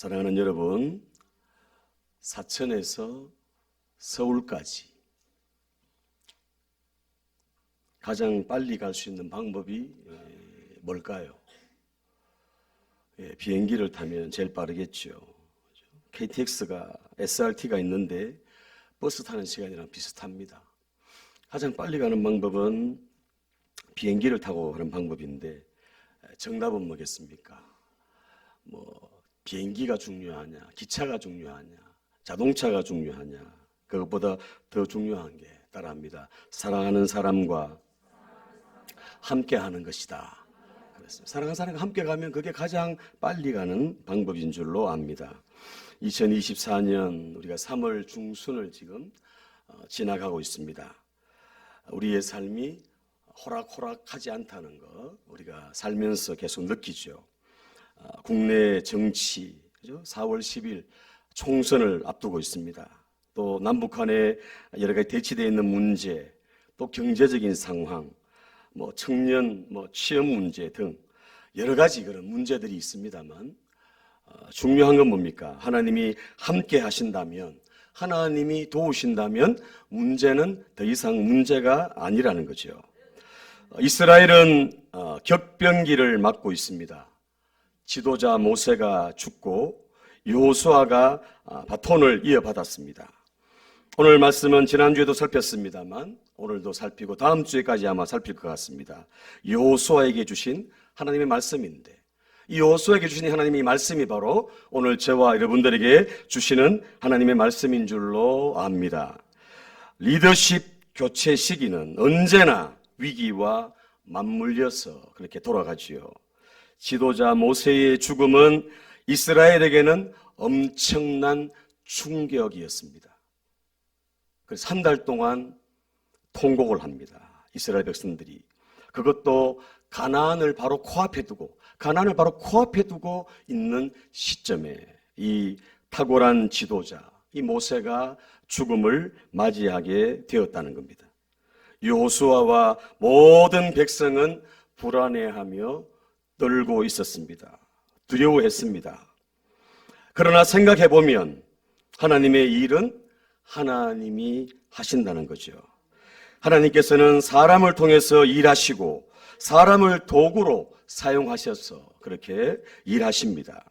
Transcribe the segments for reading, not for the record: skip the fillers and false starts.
사랑하는 여러분, 사천에서 서울까지 가장 빨리 갈 수 있는 방법이 뭘까요? 비행기를 타면 제일 빠르겠죠. KTX가, SRT가 있는데 버스 타는 시간이랑 비슷합니다. 가장 빨리 가는 방법은 비행기를 타고 가는 방법인데 정답은 뭐겠습니까? 비행기가 중요하냐, 기차가 중요하냐, 자동차가 중요하냐, 그것보다 더 중요한 게 따라합니다. 사랑하는 사람과 함께 하는 것이다. 그렇습니다. 사랑하는 사람과 함께 가면 그게 가장 빨리 가는 방법인 줄로 압니다. 2024년 우리가 3월 중순을 지금 지나가고 있습니다. 우리의 삶이 호락호락하지 않다는 거 우리가 살면서 계속 느끼죠. 국내 정치, 4월 10일 총선을 앞두고 있습니다. 또 남북한에 여러 가지 대치되어 있는 문제, 또 경제적인 상황, 청년 취업 문제 등 여러 가지 그런 문제들이 있습니다만 중요한 건 뭡니까? 하나님이 함께 하신다면, 하나님이 도우신다면 문제는 더 이상 문제가 아니라는 거죠. 이스라엘은 격변기를 맞고 있습니다. 지도자 모세가 죽고 여호수아가 바톤을 이어받았습니다. 오늘 말씀은 지난주에도 살폈습니다만 오늘도 살피고 다음 주에까지 아마 살필 것 같습니다. 여호수아에게 주신 하나님의 말씀인데 이 여호수아에게 주신 하나님의 말씀이 바로 오늘 저와 여러분들에게 주시는 하나님의 말씀인 줄로 압니다. 리더십 교체 시기는 언제나 위기와 맞물려서 그렇게 돌아가지요. 지도자 모세의 죽음은 이스라엘에게는 엄청난 충격이었습니다. 그래서 3달 동안 통곡을 합니다. 이스라엘 백성들이. 그것도 가나안을 바로 코앞에 두고 있는 시점에 이 탁월한 지도자, 이 모세가 죽음을 맞이하게 되었다는 겁니다. 여호수아와 모든 백성은 불안해하며 떨고 있었습니다. 두려워했습니다. 그러나 생각해보면 하나님의 일은 하나님이 하신다는 거죠. 하나님께서는 사람을 통해서 일하시고 사람을 도구로 사용하셔서 그렇게 일하십니다.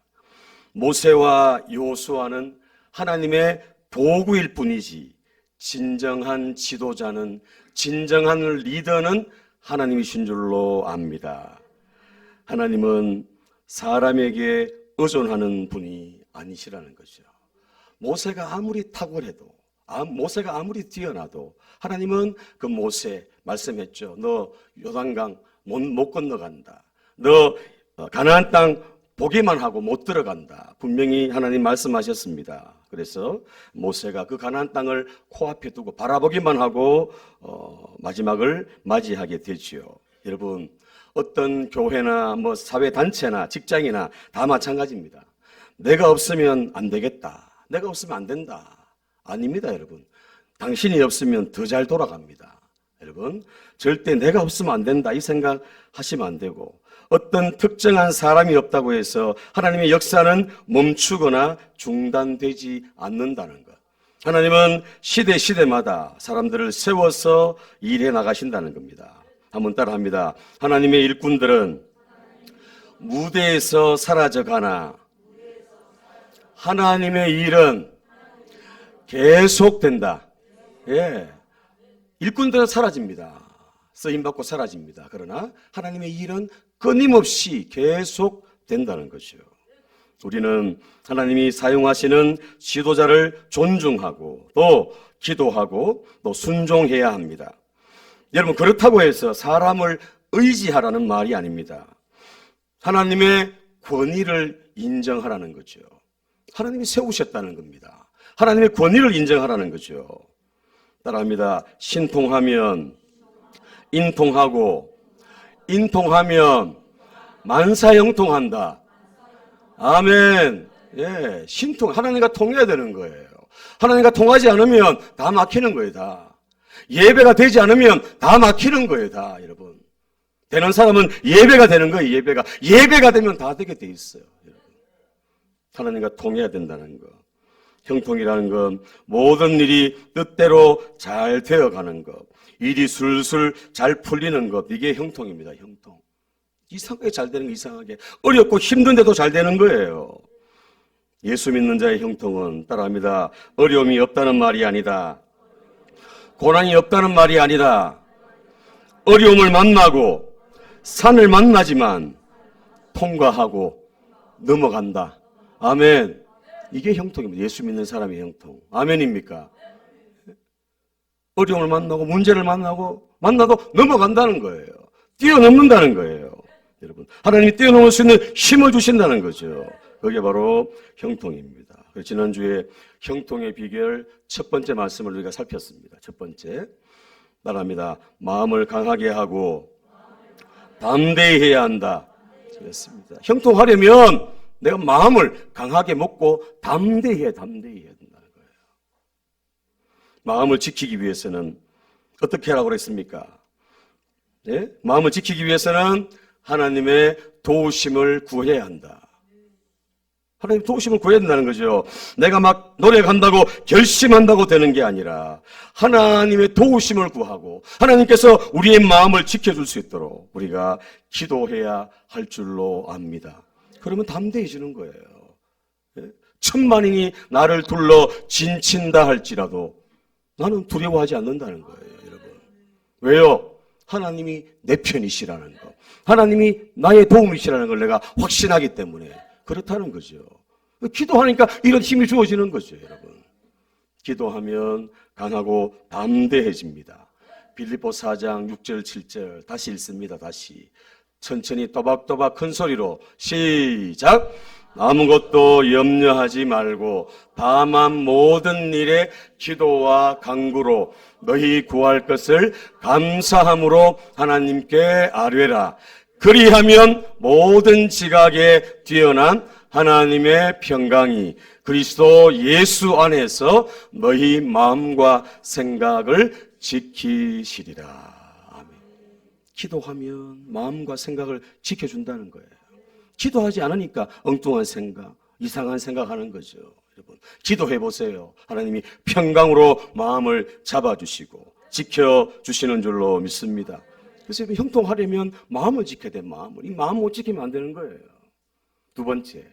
모세와 여호수아는 하나님의 도구일 뿐이지 진정한 지도자는, 진정한 리더는 하나님이신 줄로 압니다. 하나님은 사람에게 의존하는 분이 아니시라는 거죠. 모세가 아무리 탁월해도, 모세가 아무리 뛰어나도 하나님은 그 모세 말씀했죠. 너 요단강 못 건너간다. 너 가나안 땅 보기만 하고 못 들어간다. 분명히 하나님 말씀하셨습니다. 그래서 모세가 그 가나안 땅을 코앞에 두고 바라보기만 하고 마지막을 맞이하게 되지요. 여러분, 어떤 교회나 사회단체나 직장이나 다 마찬가지입니다. 내가 없으면 안 되겠다. 내가 없으면 안 된다. 아닙니다, 여러분. 당신이 없으면 더 잘 돌아갑니다. 여러분, 절대 내가 없으면 안 된다 이 생각 하시면 안 되고, 어떤 특정한 사람이 없다고 해서 하나님의 역사는 멈추거나 중단되지 않는다는 것. 하나님은 시대마다 사람들을 세워서 일해 나가신다는 겁니다. 한번 따라합니다. 하나님의 일꾼들은 무대에서 사라져가나 하나님의 일은 계속된다. 예, 일꾼들은 사라집니다. 쓰임받고 사라집니다. 그러나 하나님의 일은 끊임없이 계속된다는 거죠. 우리는 하나님이 사용하시는 지도자를 존중하고 또 기도하고 또 순종해야 합니다. 여러분, 그렇다고 해서 사람을 의지하라는 말이 아닙니다. 하나님의 권위를 인정하라는 거죠. 하나님이 세우셨다는 겁니다. 하나님의 권위를 인정하라는 거죠. 따라합니다. 신통하면 인통하고 인통하면 만사형통한다. 아멘. 예, 신통, 하나님과 통해야 되는 거예요. 하나님과 통하지 않으면 다 막히는 거예요, 다. 예배가 되지 않으면 다 막히는 거예요, 다, 여러분. 되는 사람은 예배가 되는 거예요, 예배가. 예배가 되면 다 되게 돼 있어요, 여러분. 하나님과 통해야 된다는 것. 형통이라는 건 모든 일이 뜻대로 잘 되어가는 것, 일이 술술 잘 풀리는 것, 이게 형통입니다. 형통. 이상하게 잘 되는 거, 이상하게 어렵고 힘든데도 잘 되는 거예요. 예수 믿는 자의 형통은 따라합니다. 어려움이 없다는 말이 아니다. 고난이 없다는 말이 아니다. 어려움을 만나고 산을 만나지만 통과하고 넘어간다. 아멘. 이게 형통입니다. 예수 믿는 사람의 형통. 아멘입니까? 어려움을 만나고 문제를 만나도 넘어간다는 거예요. 뛰어넘는다는 거예요. 여러분, 하나님이 뛰어넘을 수 있는 힘을 주신다는 거죠. 그게 바로 형통입니다. 지난주에 형통의 비결 첫 번째 말씀을 우리가 살폈습니다. 첫 번째, 말합니다. 마음을 강하게 하고 담대히 해야 한다. 그렇습니다. 형통하려면 내가 마음을 강하게 먹고 담대히 해야 된다는 거예요. 마음을 지키기 위해서는 어떻게 하라고 그랬습니까? 네? 마음을 지키기 위해서는 하나님의 도우심을 구해야 한다. 하나님 도우심을 구해야 된다는 거죠. 내가 막 노력한다고 결심한다고 되는 게 아니라 하나님의 도우심을 구하고 하나님께서 우리의 마음을 지켜줄 수 있도록 우리가 기도해야 할 줄로 압니다. 그러면 담대해지는 거예요. 천만인이 나를 둘러 진친다 할지라도 나는 두려워하지 않는다는 거예요, 여러분. 왜요? 하나님이 내 편이시라는 거. 하나님이 나의 도움이시라는 걸 내가 확신하기 때문에 그렇다는 거죠. 기도하니까 이런 힘이 주어지는 거죠, 여러분. 기도하면 강하고 담대해집니다. 빌립보 4장 6절 7절 다시 읽습니다. 다시 천천히 또박또박 큰 소리로 시작. 아무것도 염려하지 말고 다만 모든 일에 기도와 간구로 너희 구할 것을 감사함으로 하나님께 아뢰라. 그리하면 모든 지각에 뛰어난 하나님의 평강이 그리스도 예수 안에서 너희 마음과 생각을 지키시리라. 기도하면 마음과 생각을 지켜준다는 거예요. 기도하지 않으니까 엉뚱한 생각, 이상한 생각하는 거죠. 여러분, 기도해 보세요. 하나님이 평강으로 마음을 잡아주시고 지켜주시는 줄로 믿습니다. 그래서 형통하려면 마음을 지켜야 돼. 마음을. 이 마음 못 지키면 안 되는 거예요. 두 번째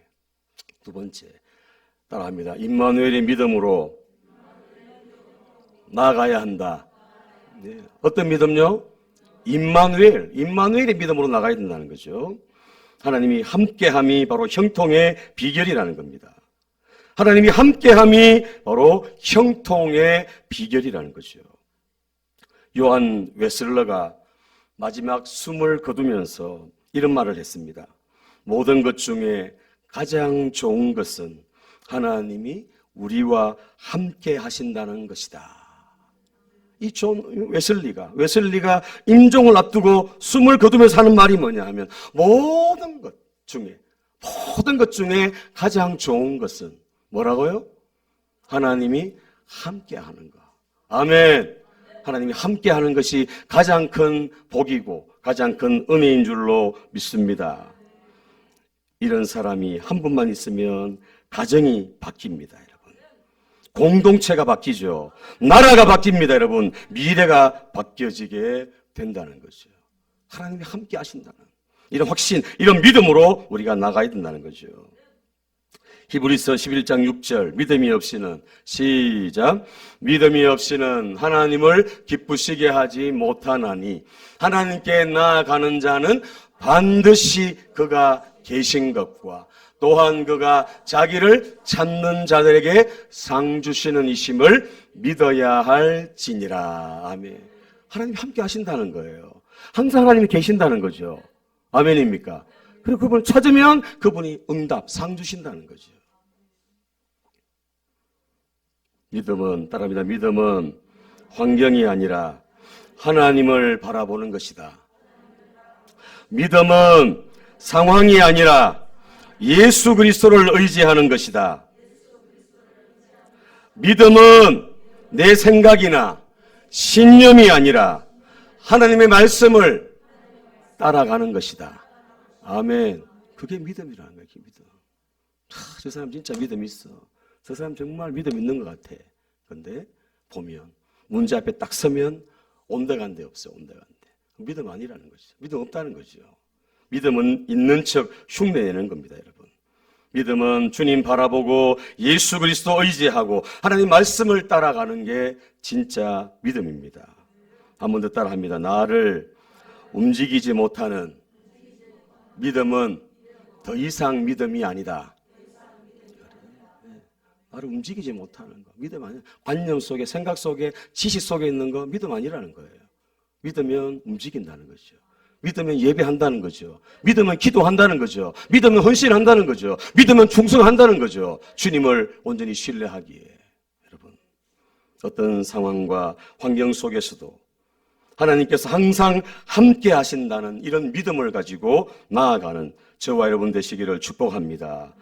따라합니다. 임마누엘의 믿음으로 나아가야 한다. 네. 어떤 믿음요? 임마누엘의 믿음으로 나가야 된다는 거죠. 하나님이 함께함이 바로 형통의 비결이라는 겁니다. 하나님이 함께함이 바로 형통의 비결이라는 거죠. 요한 웨슬러가 마지막 숨을 거두면서 이런 말을 했습니다. 모든 것 중에 가장 좋은 것은 하나님이 우리와 함께 하신다는 것이다. 이 존 웨슬리가 임종을 앞두고 숨을 거두면서 하는 말이 뭐냐 하면 모든 것 중에 가장 좋은 것은 뭐라고요? 하나님이 함께 하는 것. 아멘. 하나님이 함께 하는 것이 가장 큰 복이고 가장 큰 은혜인 줄로 믿습니다. 이런 사람이 한 분만 있으면 가정이 바뀝니다, 여러분. 공동체가 바뀌죠. 나라가 바뀝니다, 여러분. 미래가 바뀌어지게 된다는 거죠. 하나님이 함께 하신다는 이런 확신, 이런 믿음으로 우리가 나가야 된다는 거죠. 히브리서 11장 6절 믿음이 없이는 시작. 믿음이 없이는 하나님을 기쁘시게 하지 못하나니 하나님께 나아가는 자는 반드시 그가 계신 것과 또한 그가 자기를 찾는 자들에게 상 주시는 이심을 믿어야 할지니라. 아멘. 하나님이 함께 하신다는 거예요. 항상 하나님이 계신다는 거죠. 아멘입니까? 그리고 그분을 찾으면 그분이 응답, 상 주신다는 거죠. 믿음은 따라합니다. 믿음은 환경이 아니라 하나님을 바라보는 것이다. 믿음은 상황이 아니라 예수 그리스도를 의지하는 것이다. 믿음은 내 생각이나 신념이 아니라 하나님의 말씀을 따라가는 것이다. 아멘. 그게 믿음이라는 거예요. 믿음. 저 사람 진짜 믿음 있어. 저 사람 정말 믿음 있는 것 같아. 그런데 보면 문제 앞에 딱 서면 온데간데 없어. 온데간데. 믿음 아니라는 거죠. 믿음 없다는 거죠. 믿음은 있는 척 흉내내는 겁니다, 여러분. 믿음은 주님 바라보고 예수 그리스도 의지하고 하나님 말씀을 따라가는 게 진짜 믿음입니다. 한 번 더 따라합니다. 나를 움직이지 못하는 믿음은 더 이상 믿음이 아니다. 나를 움직이지 못하는 거 믿음 아니야. 관념 속에, 생각 속에, 지식 속에 있는 거 믿음 아니라는 거예요. 믿으면 움직인다는 거죠. 믿으면 예배한다는 거죠. 믿으면 기도한다는 거죠. 믿으면 헌신한다는 거죠. 믿으면 충성한다는 거죠. 주님을 온전히 신뢰하기에. 여러분, 어떤 상황과 환경 속에서도 하나님께서 항상 함께 하신다는 이런 믿음을 가지고 나아가는 저와 여러분 되시기를 축복합니다.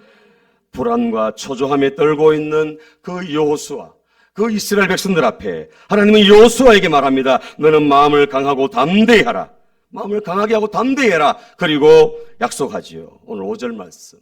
불안과 초조함에 떨고 있는 그 여호수아, 그 이스라엘 백성들 앞에 하나님은 여호수아에게 말합니다. 너는 마음을 강하고 담대히 하라. 마음을 강하게 하고 담대히 해라. 그리고 약속하지요. 오늘 5절 말씀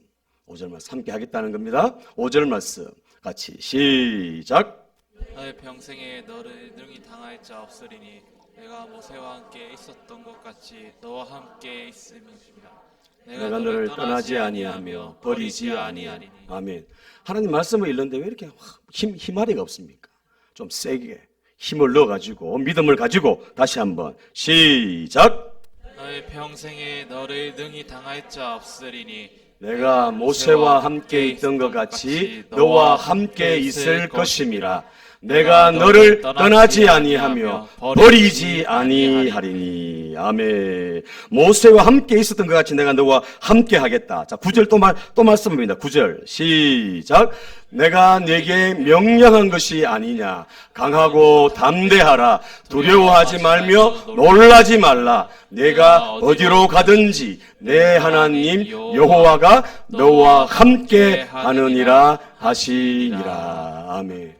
함께 하겠다는 겁니다. 5절 말씀 같이 시작. 너의 평생에 너를 능히 당할 자 없으리니 내가 모세와 함께 있었던 것 같이 너와 함께 있음이니라. 내가 너를 떠나지 아니하며 버리지 아니하리니. 아멘. 하나님 말씀을 읽는데 왜 이렇게 힘아리가 없습니까? 좀 세게 힘을 넣어가지고 믿음을 가지고 다시 한번 시작. 너의 평생에 너를 능히 당할 자 없으리니 내가 모세와 함께 있던 것 같이 너와 함께 있을 것임이라. 내가 너를 떠나지 아니하며 버리지 아니하리니. 아멘. 모세와 함께 있었던 것 같이 내가 너와 함께 하겠다. 자, 9절 또 말씀입니다. 9절 시작. 내가 네게 명령한 것이 아니냐. 강하고 담대하라. 두려워하지 말며 놀라지 말라. 내가 어디로 가든지 내 하나님 여호와가 너와 함께 하느니라 하시니라. 아멘.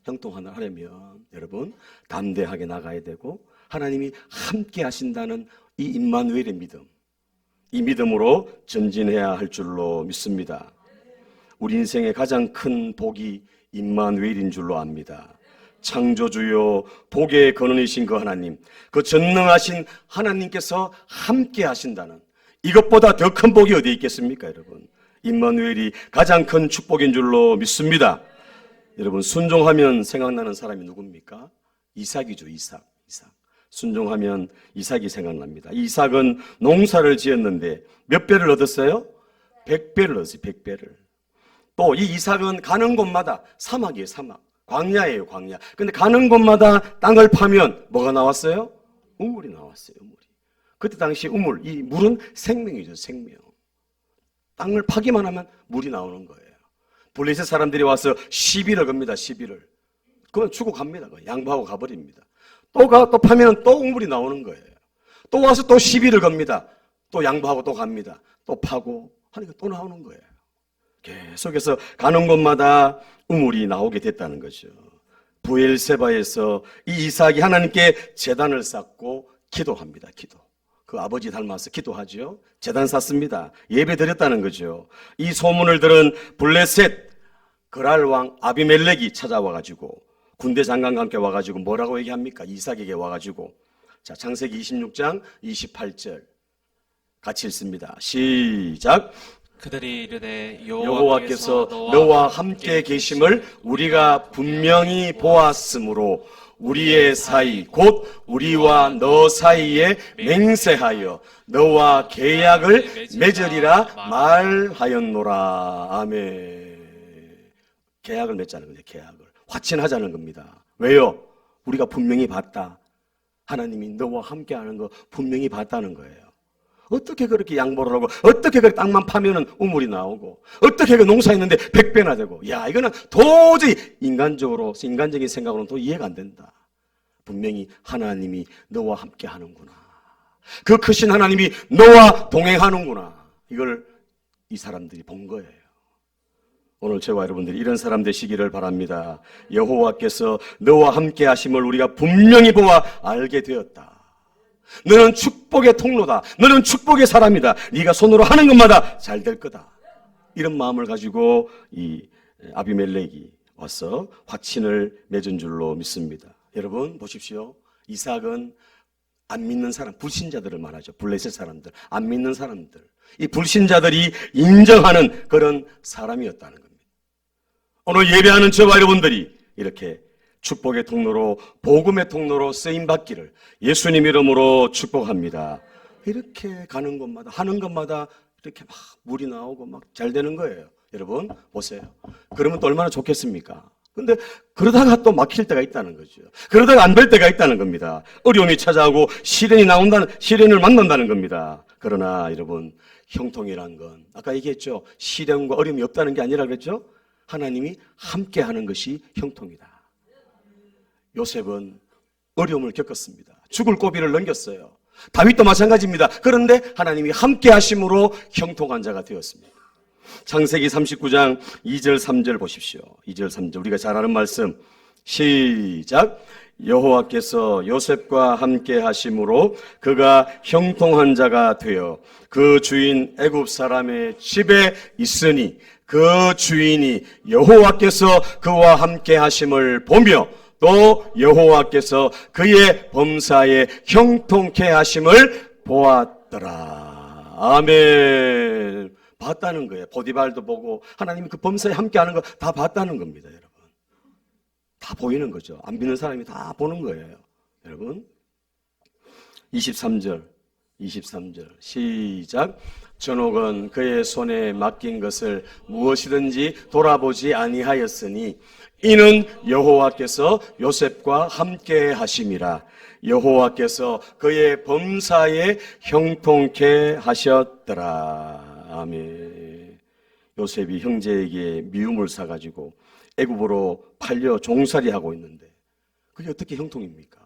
형통하나 하려면 여러분 담대하게 나가야 되고 하나님이 함께 하신다는 이 임마누엘의 믿음, 이 믿음으로 전진해야 할 줄로 믿습니다. 우리 인생의 가장 큰 복이 임마누엘인 줄로 압니다. 창조주요 복의 근원이신 그 하나님, 그 전능하신 하나님께서 함께 하신다는 이것보다 더 큰 복이 어디 있겠습니까, 여러분? 임마누엘이 가장 큰 축복인 줄로 믿습니다. 여러분, 순종하면 생각나는 사람이 누굽니까? 이삭이죠. 이삭. 순종하면 이삭이 생각납니다. 이삭은 농사를 지었는데 몇 배를 얻었어요? 100배를 얻었어요. 100배를. 또 이 이삭은 가는 곳마다 사막이에요. 사막. 광야예요. 광야. 근데 가는 곳마다 땅을 파면 뭐가 나왔어요? 우물이 나왔어요. 우물이. 그때 당시 우물, 이 물은 생명이죠. 생명. 땅을 파기만 하면 물이 나오는 거예요. 블레셋 사람들이 와서 시비를 겁니다. 시비를. 그건 주고 갑니다. 양보하고 가버립니다. 또 파면 또 우물이 나오는 거예요. 또 와서 또 시비를 겁니다. 또 양보하고 또 갑니다. 또 파고 하니까 또 나오는 거예요. 계속해서 가는 곳마다 우물이 나오게 됐다는 거죠. 부엘세바에서 이 이삭이 하나님께 제단을 쌓고 기도합니다. 기도. 그 아버지 닮아서 기도하죠. 제단 쌓습니다. 예배 드렸다는 거죠. 이 소문을 들은 블레셋 그랄 왕 아비멜렉이 찾아와가지고 군대 장관과 함께 와가지고 뭐라고 얘기합니까? 이삭에게 와가지고 자, 창세기 26장 28절 같이 읽습니다. 시작. 그들이 이르되 여호와께서 너와 함께 계심을 우리가 분명히 보았으므로 우리의 사이 곧 우리와 너 사이에 맹세하여 너와 계약을 맺으리라 말하였노라. 아멘. 계약을 맺자는 거죠. 계약을 확신하자는 겁니다. 왜요? 우리가 분명히 봤다. 하나님이 너와 함께하는 거 분명히 봤다는 거예요. 어떻게 그렇게 양보를 하고 어떻게 그 땅만 파면은 우물이 나오고 어떻게 그 농사했는데 100배나 되고 야 이거는 도저히 인간적인 생각으로는 또 이해가 안 된다. 분명히 하나님이 너와 함께 하는구나. 그 크신 하나님이 너와 동행하는구나. 이걸 이 사람들이 본 거예요. 오늘 저와 여러분들이 이런 사람 되시기를 바랍니다. 여호와께서 너와 함께 하심을 우리가 분명히 보아 알게 되었다. 너는 축복의 통로다. 너는 축복의 사람이다. 네가 손으로 하는 것마다 잘 될 거다. 이런 마음을 가지고 이 아비멜렉이 와서 확친을 맺은 줄로 믿습니다. 여러분 보십시오. 이삭은 안 믿는 사람, 불신자들을 말하죠. 블레셋 사람들, 안 믿는 사람들, 이 불신자들이 인정하는 그런 사람이었다는 겁니다. 오늘 예배하는 저와 여러분들이 이렇게 축복의 통로로, 복음의 통로로 쓰임받기를 예수님 이름으로 축복합니다. 이렇게 가는 곳마다, 하는 것마다 이렇게 막 물이 나오고 막 잘 되는 거예요. 여러분 보세요. 그러면 또 얼마나 좋겠습니까? 근데 그러다가 또 막힐 때가 있다는 거죠. 그러다가 안 될 때가 있다는 겁니다. 어려움이 찾아오고 시련을 만난다는 겁니다. 그러나 여러분, 형통이란 건 아까 얘기했죠. 시련과 어려움이 없다는 게 아니라 그랬죠. 하나님이 함께 하는 것이 형통이다. 요셉은 어려움을 겪었습니다. 죽을 고비를 넘겼어요. 다윗도 마찬가지입니다. 그런데 하나님이 함께 하심으로 형통한 자가 되었습니다. 창세기 39장 2절 3절 보십시오. 2절 3절 우리가 잘 아는 말씀. 시작. 여호와께서 요셉과 함께 하심으로 그가 형통한 자가 되어 그 주인 애굽 사람의 집에 있으니 그 주인이 여호와께서 그와 함께 하심을 보며 또 여호와께서 그의 범사에 형통케 하심을 보았더라. 아멘. 봤다는 거예요. 보디발도 보고 하나님이 그 범사에 함께하는 거 다 봤다는 겁니다, 여러분. 다 보이는 거죠. 안 믿는 사람이 다 보는 거예요, 여러분. 23절 시작. 전옥은 그의 손에 맡긴 것을 무엇이든지 돌아보지 아니하였으니 이는 여호와께서 요셉과 함께 하심이라. 여호와께서 그의 범사에 형통케 하셨더라. 아멘. 요셉이 형제에게 미움을 사가지고 애굽으로 팔려 종살이하고 있는데 그게 어떻게 형통입니까?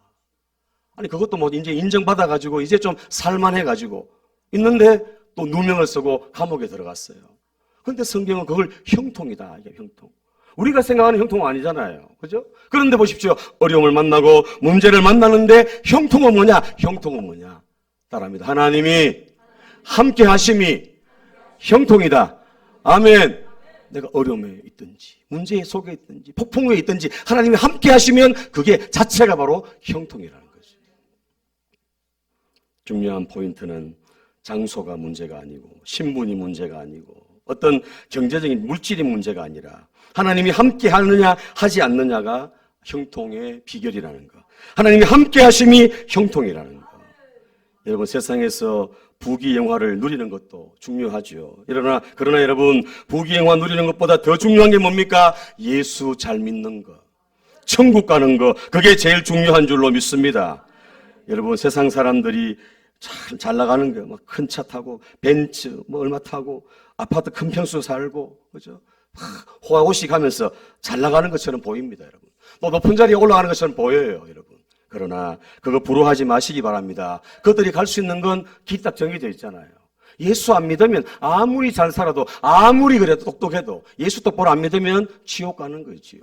아니 그것도 뭐 이제 인정받아가지고 이제 좀 살만해가지고 있는데 또 누명을 쓰고 감옥에 들어갔어요. 그런데 성경은 그걸 형통이다. 이게 형통. 우리가 생각하는 형통은 아니잖아요. 그죠? 그런데 보십시오. 어려움을 만나고 문제를 만나는데 형통은 뭐냐? 형통은 뭐냐? 따라합니다. 하나님이 함께 하심이 형통이다. 아멘. 내가 어려움에 있든지 문제 속에 있든지 폭풍에 있든지 하나님이 함께 하시면 그게 자체가 바로 형통이라는 거죠. 중요한 포인트는 장소가 문제가 아니고 신분이 문제가 아니고 어떤 경제적인 물질이 문제가 아니라 하나님이 함께 하느냐 하지 않느냐가 형통의 비결이라는 거. 하나님이 함께 하심이 형통이라는 거. 여러분 세상에서 부귀영화를 누리는 것도 중요하죠. 그러나 여러분 부귀영화 누리는 것보다 더 중요한 게 뭡니까? 예수 잘 믿는 것, 천국 가는 것, 그게 제일 중요한 줄로 믿습니다. 여러분 세상 사람들이 잘 나가는 거, 막 큰 차 타고 벤츠 뭐 얼마 타고 아파트 큰 평수 살고 그죠? 호화호식 하면서 잘 나가는 것처럼 보입니다, 여러분. 또 높은 자리에 올라가는 것처럼 보여요, 여러분. 그러나 그거 부러워하지 마시기 바랍니다. 그들이 갈 수 있는 건 길 딱 정해져 있잖아요. 예수 안 믿으면 아무리 잘 살아도 아무리 그래도 똑똑해도 예수 똑바로 안 믿으면 지옥 가는 거지요.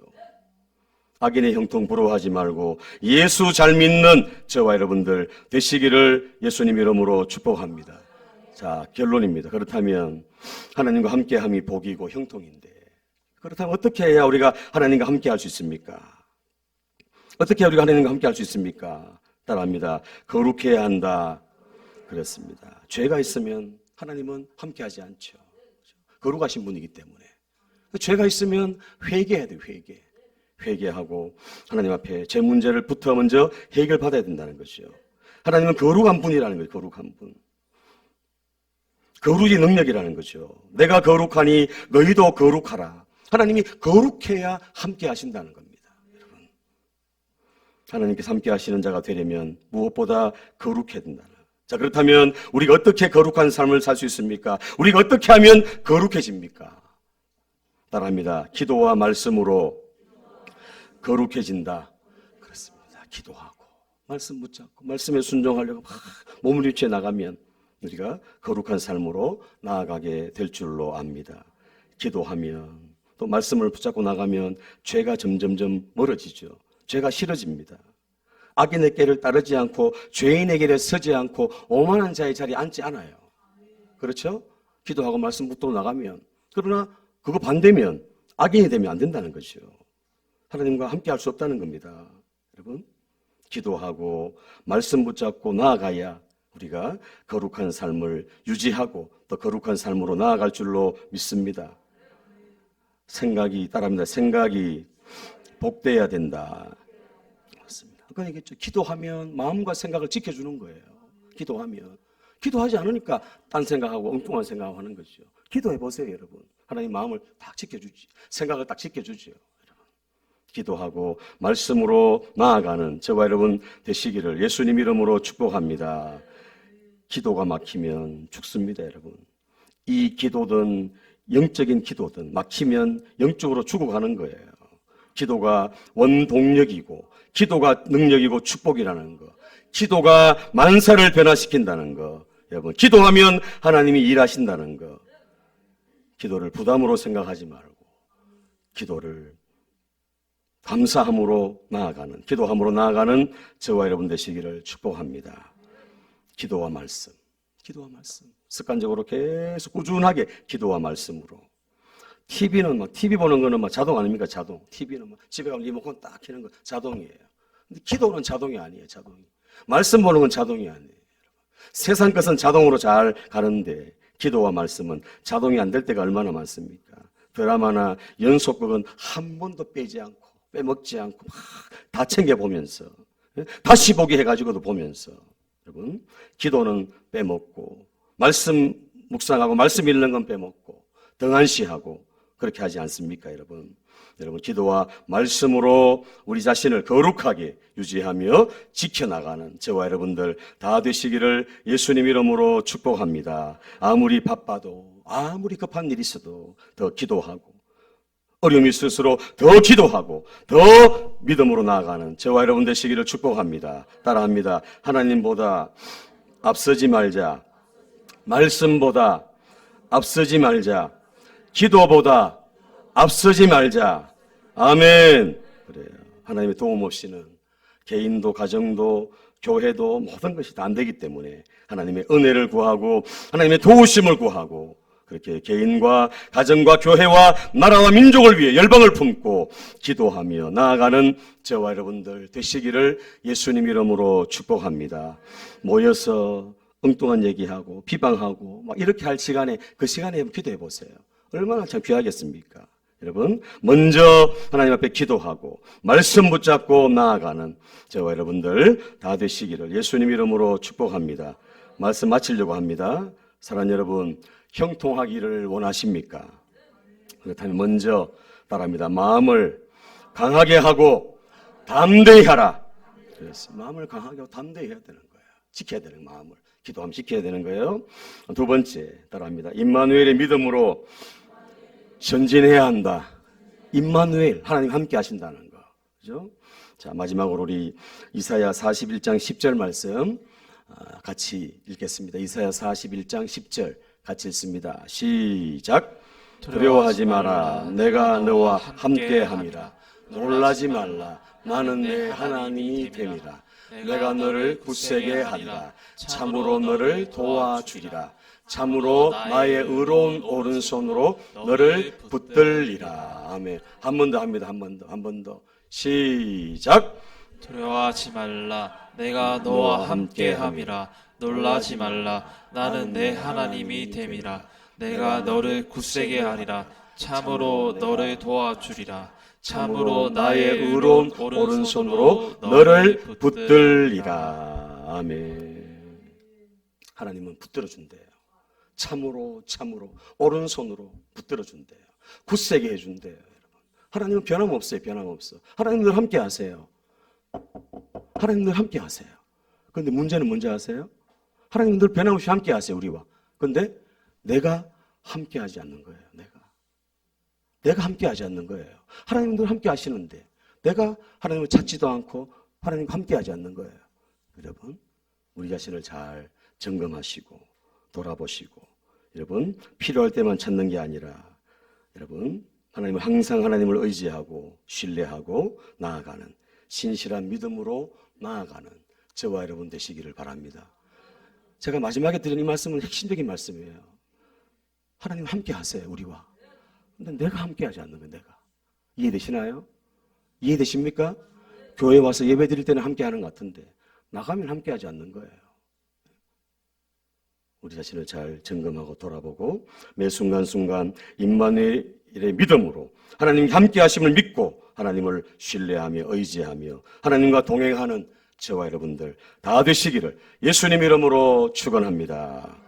악인의 형통 부러워하지 말고 예수 잘 믿는 저와 여러분들 되시기를 예수님 이름으로 축복합니다. 자, 결론입니다. 그렇다면 하나님과 함께함이 복이고 형통인데 그렇다면 어떻게 해야 우리가 하나님과 함께할 수 있습니까? 어떻게 우리가 하나님과 함께 할 수 있습니까? 따라합니다. 거룩해야 한다. 그렇습니다. 죄가 있으면 하나님은 함께 하지 않죠. 거룩하신 분이기 때문에. 죄가 있으면 회개해야 돼요. 회개하고 하나님 앞에 제 문제를 부터 먼저 해결받아야 된다는 거죠. 하나님은 거룩한 분이라는 거예요. 거룩한 분. 거룩이 능력이라는 거죠. 내가 거룩하니 너희도 거룩하라. 하나님이 거룩해야 함께 하신다는 겁니다. 하나님께서 함께 하시는 자가 되려면 무엇보다 거룩해야 된다. 자, 그렇다면 우리가 어떻게 거룩한 삶을 살 수 있습니까? 우리가 어떻게 하면 거룩해집니까? 따라합니다. 기도와 말씀으로 거룩해진다. 그렇습니다. 기도하고 말씀 붙잡고 말씀에 순종하려고 막 몸을 일치해 나가면 우리가 거룩한 삶으로 나아가게 될 줄로 압니다. 기도하면 또 말씀을 붙잡고 나가면 죄가 점점점 멀어지죠. 죄가 싫어집니다. 악인의 길을 따르지 않고 죄인의 길에 서지 않고 오만한 자의 자리에 앉지 않아요. 그렇죠? 기도하고 말씀 붙들어 나가면 그러나 그거 반대면 악인이 되면 안 된다는 거죠. 하나님과 함께 할 수 없다는 겁니다. 여러분, 기도하고 말씀 붙잡고 나아가야 우리가 거룩한 삶을 유지하고 더 거룩한 삶으로 나아갈 줄로 믿습니다. 생각이 따라합니다. 생각이 복되어야 된다. 맞습니다. 그러니까 기도하면 마음과 생각을 지켜주는 거예요. 기도하면. 기도하지 않으니까 딴 생각하고 엉뚱한 생각하고 하는 거죠. 기도해 보세요, 여러분. 하나님 마음을 딱 지켜주지. 생각을 딱 지켜주죠. 여러분. 기도하고 말씀으로 나아가는 저와 여러분 되시기를 예수님 이름으로 축복합니다. 기도가 막히면 죽습니다, 여러분. 이 기도든 영적인 기도든 막히면 영적으로 죽어가는 거예요. 기도가 원동력이고 기도가 능력이고 축복이라는 거. 기도가 만사를 변화시킨다는 거. 여러분, 기도하면 하나님이 일하신다는 거. 기도를 부담으로 생각하지 말고 기도를 감사함으로 나아가는, 기도함으로 나아가는 저와 여러분 되시기를 축복합니다. 기도와 말씀, 기도와 말씀. 습관적으로 계속 꾸준하게 기도와 말씀으로. TV는 TV 보는 거는 자동 아닙니까? 자동. TV는 집에 가면 리모컨 딱 켜는 거 자동이에요. 근데 기도는 자동이 아니에요, 자동이. 말씀 보는 건 자동이 아니에요. 세상 것은 자동으로 잘 가는데 기도와 말씀은 자동이 안 될 때가 얼마나 많습니까? 드라마나 연속극은 한 번도 빼지 않고 빼먹지 않고 다 챙겨보면서 다시 보기 해가지고도 보면서 여러분 기도는 빼먹고 말씀 묵상하고 말씀 읽는 건 빼먹고 등한시하고 그렇게 하지 않습니까, 여러분? 여러분 기도와 말씀으로 우리 자신을 거룩하게 유지하며 지켜나가는 저와 여러분들 다 되시기를 예수님 이름으로 축복합니다. 아무리 바빠도 아무리 급한 일이 있어도 더 기도하고 어려움이 있을수록 더 기도하고 더 믿음으로 나아가는 저와 여러분 되시기를 축복합니다. 따라합니다. 하나님보다 앞서지 말자. 말씀보다 앞서지 말자. 기도보다 앞서지 말자. 아멘. 그래요. 하나님의 도움 없이는 개인도 가정도 교회도 모든 것이 다 안 되기 때문에 하나님의 은혜를 구하고 하나님의 도우심을 구하고 그렇게 개인과 가정과 교회와 나라와 민족을 위해 열방을 품고 기도하며 나아가는 저와 여러분들 되시기를 예수님 이름으로 축복합니다. 모여서 엉뚱한 얘기하고 비방하고 막 이렇게 할 시간에 그 시간에 기도해 보세요. 얼마나 참 귀하겠습니까? 여러분 먼저 하나님 앞에 기도하고 말씀 붙잡고 나아가는 저와 여러분들 다 되시기를 예수님 이름으로 축복합니다. 말씀 마치려고 합니다. 사랑하는 여러분 형통하기를 원하십니까? 그렇다면 먼저 따라합니다. 마음을 강하게 하고 담대히 하라. 그래서 마음을 강하게 하고 담대히 해야 되는 거예요. 지켜야 되는 마음을 기도하면 지켜야 되는 거예요. 두 번째 따라합니다. 임마누엘의 믿음으로 전진해야 한다. 임마누엘 하나님 함께 하신다는 거. 그죠? 자, 마지막으로 우리 이사야 41장 10절 말씀 같이 읽겠습니다. 이사야 41장 10절 같이 읽습니다. 시작. 두려워하지 마라. 내가 너와 함께 함이라. 놀라지 말라. 나는 내 하나님이 됨이라. 내가 너를 굳세게 하리라. 참으로 너를 도와주리라. 참으로 나의 의로운 오른손으로 너를 붙들리라. 아멘. 한 번 더 합니다. 한 번 더. 시작. 두려워하지 말라. 내가 너와 함께 함이라. 놀라지 말라. 나는 내 하나님이 됨이라. 내가 너를 굳세게 하리라. 참으로 너를 도와주리라. 참으로 나의 의로운 오른손으로 너를 붙들리라. 아멘. 하나님은 붙들어준대요. 참으로 오른손으로 붙들어준대요. 굳세게 해준대요. 여러분. 하나님은 변함없어요. 변함없어. 하나님 늘 함께 하세요. 하나님 늘 함께 하세요. 그런데 문제는 뭔지 아세요? 하나님 늘 변함없이 함께 하세요. 우리와. 그런데 내가 함께 하지 않는 거예요. 내가 함께 하지 않는 거예요. 하나님 늘 함께 하시는데 내가 하나님을 찾지도 않고 하나님과 함께 하지 않는 거예요. 여러분 우리 자신을 잘 점검하시고 돌아보시고 여러분 필요할 때만 찾는 게 아니라 여러분 하나님을 항상 하나님을 의지하고 신뢰하고 나아가는 신실한 믿음으로 나아가는 저와 여러분 되시기를 바랍니다. 제가 마지막에 드린 이 말씀은 핵심적인 말씀이에요. 하나님 함께 하세요. 우리와 근데 내가 함께하지 않는 거예요. 내가. 이해되시나요? 이해되십니까? 교회 와서 예배 드릴 때는 함께하는 것 같은데 나가면 함께하지 않는 거예요. 우리 자신을 잘 점검하고 돌아보고 매 순간순간 임마누엘의 믿음으로 하나님이 함께하심을 믿고 하나님을 신뢰하며 의지하며 하나님과 동행하는 저와 여러분들 다 되시기를 예수님 이름으로 축원합니다.